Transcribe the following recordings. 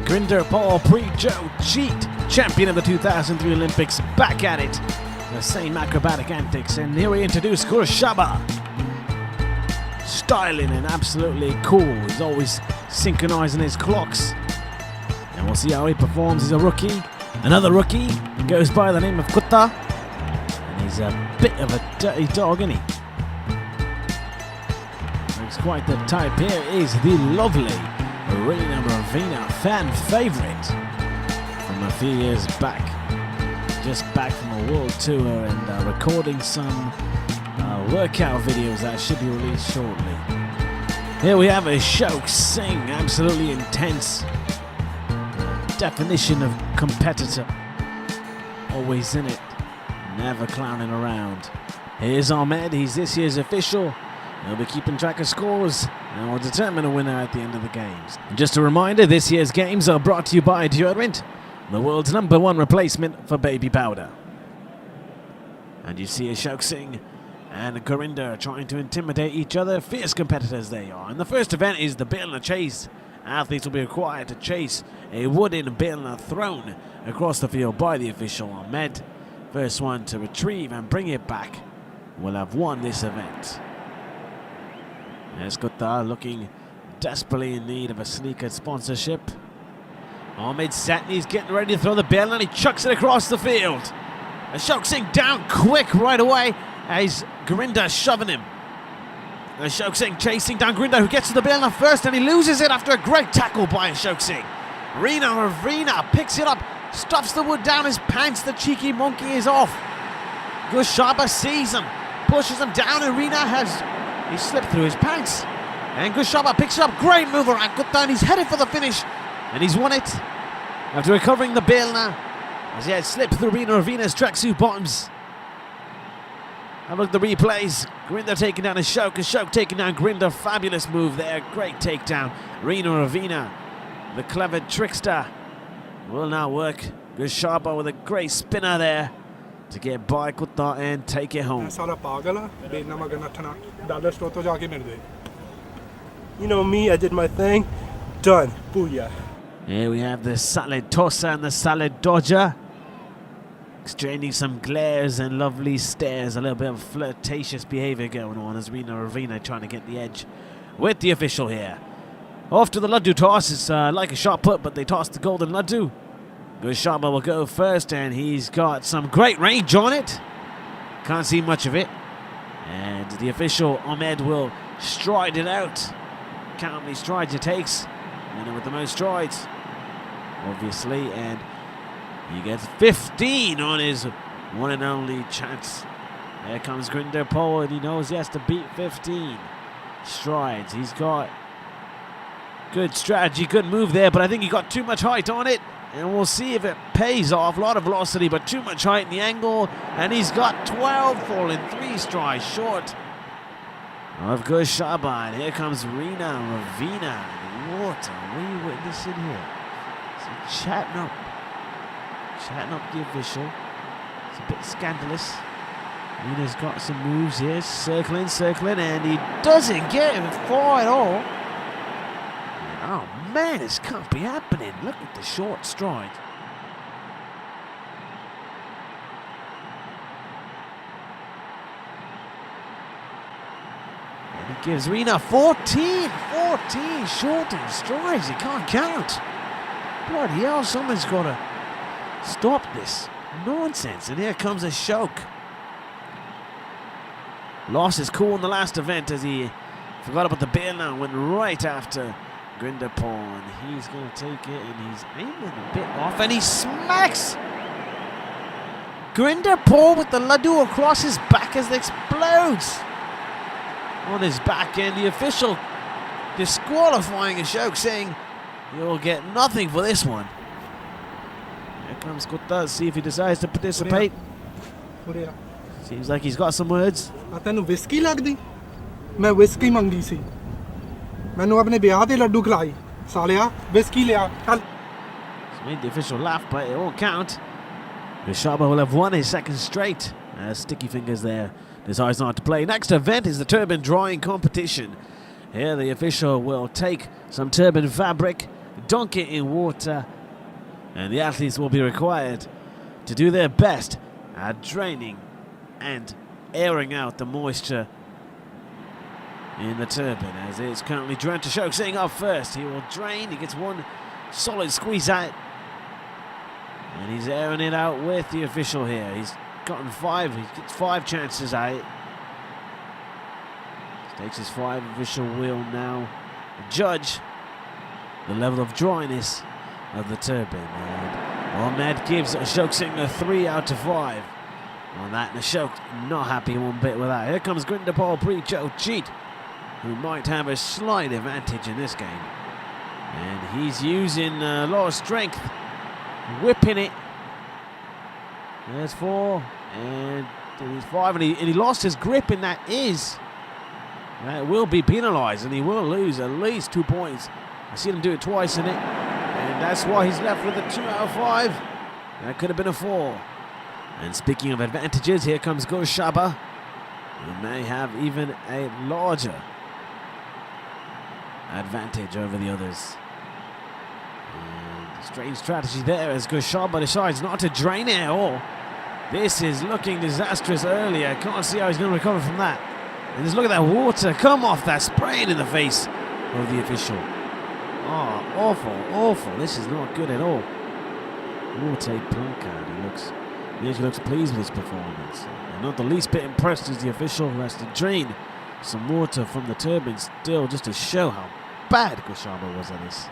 Grinder Paul Pre-Joe Cheat, champion of the 2003 Olympics, back at it. The same acrobatic antics, and here we introduce Gurshaba. Styling and absolutely cool. He's always synchronizing his clocks. And we'll see how he performs. He's a rookie. Another rookie goes by the name of Kutta. And he's a bit of a dirty dog, isn't he? Looks quite the type. Here is the lovely Arena Ravina, fan favorite from a few years back. Just back from a world tour and recording some workout videos that should be released shortly. Here we have a Shok Singh, absolutely intense. Definition of competitor. Always in it, never clowning around. Here's Ahmed, he's this year's official. He'll be keeping track of scores and will determine a winner at the end of the games. And just a reminder, this year's games are brought to you by deodorant, the world's #1 replacement for baby powder. And you see a Shok Singh and Gurinder trying to intimidate each other, fierce competitors they are. And the first event is the Bilna Chase. Athletes will be required to chase a wooden Bilna thrown across the field by the official Ahmed. First one to retrieve and bring it back will have won this event. There's Kutta looking desperately in need of a sneaker sponsorship. Ahmed Satni's getting ready to throw the Bilna and he chucks it across the field. And Shok Singh down quick right away as Gurinder shoving him. And Shok Singh chasing down Gurinder, who gets to the Bilna first, and he loses it after a great tackle by Shok Singh. Ravina picks it up, stuffs the wood down his pants. The cheeky monkey is off. Gurshaba sees him, pushes him down, and he slipped through his pants. And Gurshaba picks it up, great move around Kutta, and he's headed for the finish. And he's won it after recovering the Bilna as he had slipped through Ravina's tracksuit bottoms. Have a look at the replays. Gurinder taking down a Shok taking down Gurinder. Fabulous move there, great takedown. Ravina, the clever trickster, will now work. Gurshaba with a great spinner there to get by Kutta and take it home. You know me, I did my thing. Done. Booyah. Here we have the Salad Tosser and the Salad Dodger. Exchanging some glares and lovely stares. A little bit of flirtatious behavior going on as Ravina trying to get the edge with the official here. Off to the Laddu toss. It's like a shot put, but they toss the golden Laddu. Gurshaba will go first, and he's got some great range on it. Can't see much of it. And the official, Ahmed, will stride it out. Count how many strides it takes. Winner with the most strides, obviously, and he gets 15 on his one and only chance. There comes Grinder Paul, and he knows he has to beat 15 strides. He's got good strategy, good move there, but I think he got too much height on it, and we'll see if it pays off. A lot of velocity, but too much height in the angle, and he's got 12, falling 3 strides short of Gurshaba. And here comes Ravina. What are we witnessing here? So chatting up the official. It's a bit scandalous. Ravina's got some moves here, circling, and he doesn't get him far at all. Oh man, this can't be happening. Look at the short stride. And he gives Rina 14 shortened strides. You can't count. Bloody hell, someone's got to stop this nonsense. And here comes a Shok. Lost his cool in the last event as he forgot about the Bilna and went right after Grinder Paul. And he's going to take it, and he's aiming a bit off, and he smacks Grinder Paul with the Laddu across his back as it explodes on his back, and the official disqualifying a Shok, saying you'll get nothing for this one. Here comes Kutta, see if he decides to participate. Seems like he's got some words. ਤੈਨੂੰ whisky ਲੱਗਦੀ ਮੈਂ whisky ਮੰਗਦੀ ਸੀ ਮੈਨੂੰ ਆਪਣੇ ਵਿਆਹ ਤੇ ਲੱਡੂ ਖਿਲਾਈ ਸਾਲਿਆ whisky ਲਿਆ ਚੱਲ Made the official laugh, but it won't count. Gurshaba will have won his second straight. Sticky fingers there. Decides not to play. Next event is the turban drawing competition. Here the official will take some turban fabric dunk it in water, and the athletes will be required to do their best at draining and airing out the moisture in the turbine, as it's currently drenched. Ashok Singh up first. He will drain. He gets one solid squeeze out, and he's airing it out with the official here. He's gotten 5. He gets 5 chances out. Takes his 5. Official will now judge the level of dryness of the turbine. And Ahmed gives Ashok Singh a 3 out of 5 on that, and Ashok not happy one bit with that. Here comes Grindapal Preet, who might have a slight advantage in this game. And he's using a lot of strength, whipping it. There's 4, and there's 5, and he lost his grip, and that will be penalised, and he will lose at least 2 points. I see him do it twice in it, and that's why he's left with a 2 out of 5. That could have been a 4. And speaking of advantages, here comes Goshaba, who may have even a larger advantage over the others. And strange strategy there as Goshaba decides not to drain it at all. This is looking disastrous early. I can't see how he's going to recover from that. And just look at that water come off that, spraying in the face of the official. Oh, awful. This is not good at all. Water Plancard. He actually looks pleased with his performance. And not the least bit impressed is the official who has to drain some water from the turbine still, just to show how bad Goshaba was at this.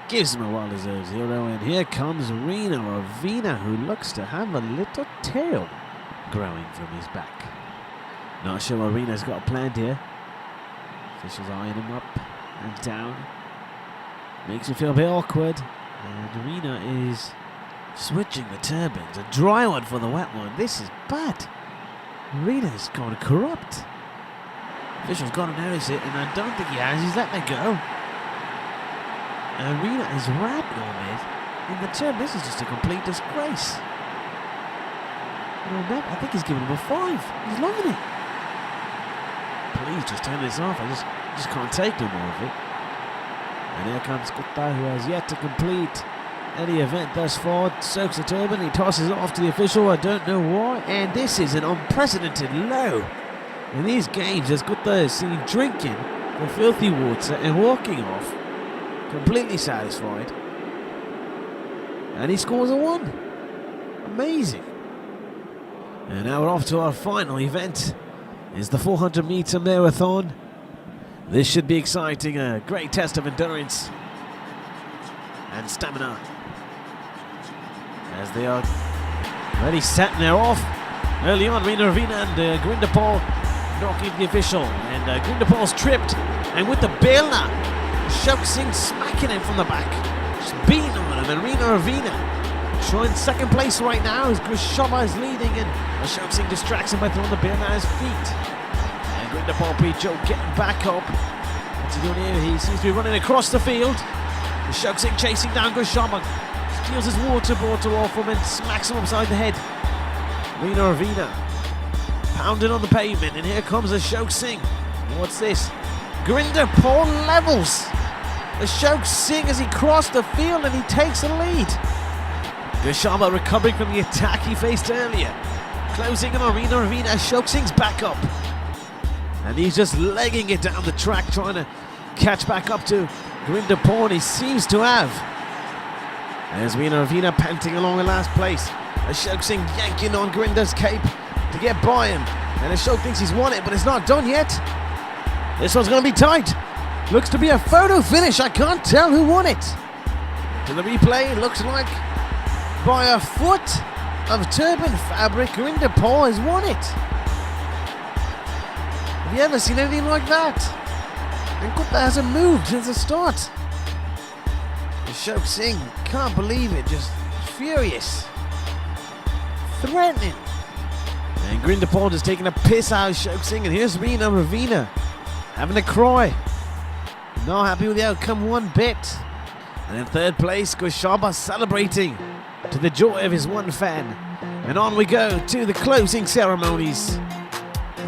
Gives him a well-deserved 0, and here comes Rina Ravina, who looks to have a little tail growing from his back. Not sure what Rina's got planned here. Officials eyeing him up and down. Makes me feel a bit awkward. And Rina is switching the turbines. A dry one for the wet one. This is bad. Rina's gone corrupt. Official's got to notice it, and I don't think he has. He's letting it go. Rina is ramping on it in the turbine. This is just a complete disgrace. I think he's giving him a 5. He's loving it. Please just turn this off. I just can't take no more of it. And here comes Gupta, who has yet to complete any event thus far. Soaks the turbine, he tosses it off to the official. I don't know why. And this is an unprecedented low in these games, as Gupta is seen drinking the filthy water and walking off completely satisfied. And he scores a 1. Amazing. And now we're off to our final event. Is the 400-meter marathon. This should be exciting, a great test of endurance and stamina, as they are ready, set, and they're off. Early on, Rina Ravina and Grindapal knocking the official, and Grindapal's tripped, and with the bail now, Ashok Singh smacking him from the back, just beating on him, and Rina Ravina trying second place right now as Goshaba is leading, and Ashok Singh distracts him by throwing the bail at his feet. And Grindapal Preet getting back up. What's he doing here? He seems to be running across the field. Ashok Singh chasing down Goshaba, steals his water bottle off him and smacks him upside the head. Rina Ravina pounding on the pavement, and here comes Ashok Singh. What's this? Grindapal levels Ashok Singh as he crossed the field, and he takes the lead. Goshaba recovering from the attack he faced earlier. Closing in on Rina Ravina. Ashok Singh's back up, and he's just legging it down the track, trying to catch back up to Grindapal. He seems to have. There's Rina Ravina panting along in last place. Ashok Singh yanking on Grinda's cape to get by him. And Ashok thinks he's won it, but it's not done yet. This one's going to be tight. Looks to be a photo finish. I can't tell who won it. To the replay, it looks like by a foot of turbine fabric, Grindapal has won it. Have you ever seen anything like that? And Gupta hasn't moved since the start. Ashok Singh can't believe it, just furious, threatening. And Grindapal just taking a piss out of Ashok Singh, and here's Rina Ravina having a cry. Not happy with the outcome one bit. And in third place, Goshaba celebrating to the joy of his one fan. And on we go to the closing ceremonies,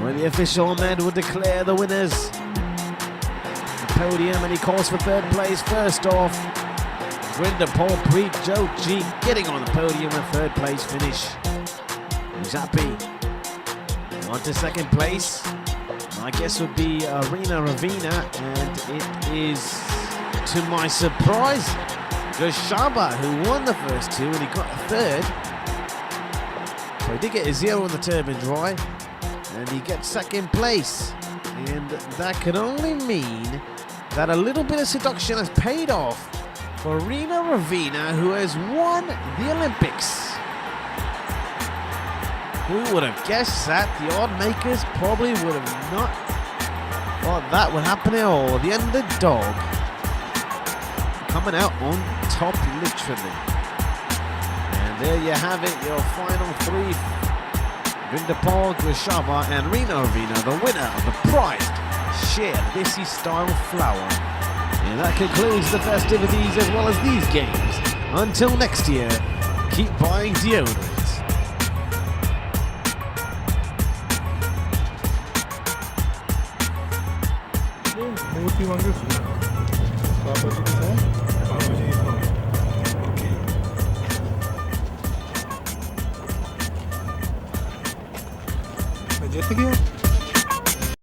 where the official Ahmed will declare the winners. The podium, and he calls for third place. First off, Grinda, Paul, Preet, Joe G getting on the podium, a third place finish. Zappi on to second place. My guess would be Arena Ravina, and it is, to my surprise, Gashaba who won the first two and he got a third. So he did get a 0 on the turbine dry, and he gets second place. And that could only mean that a little bit of seduction has paid off for Rina Ravina, who has won the Olympics. Who would have guessed that? The odd makers probably would have not thought that would happen at all. The underdog coming out on top, literally. And there you have it, your final three. Vindapal, Grishava and Rina Ravina, the winner of the prized shared Desi style flower. And that concludes the festivities as well as these games. Until next year, keep buying deodorant. मूर्ति वांगे पापा जी के साथ पापा जी के साथ मैं जीत गया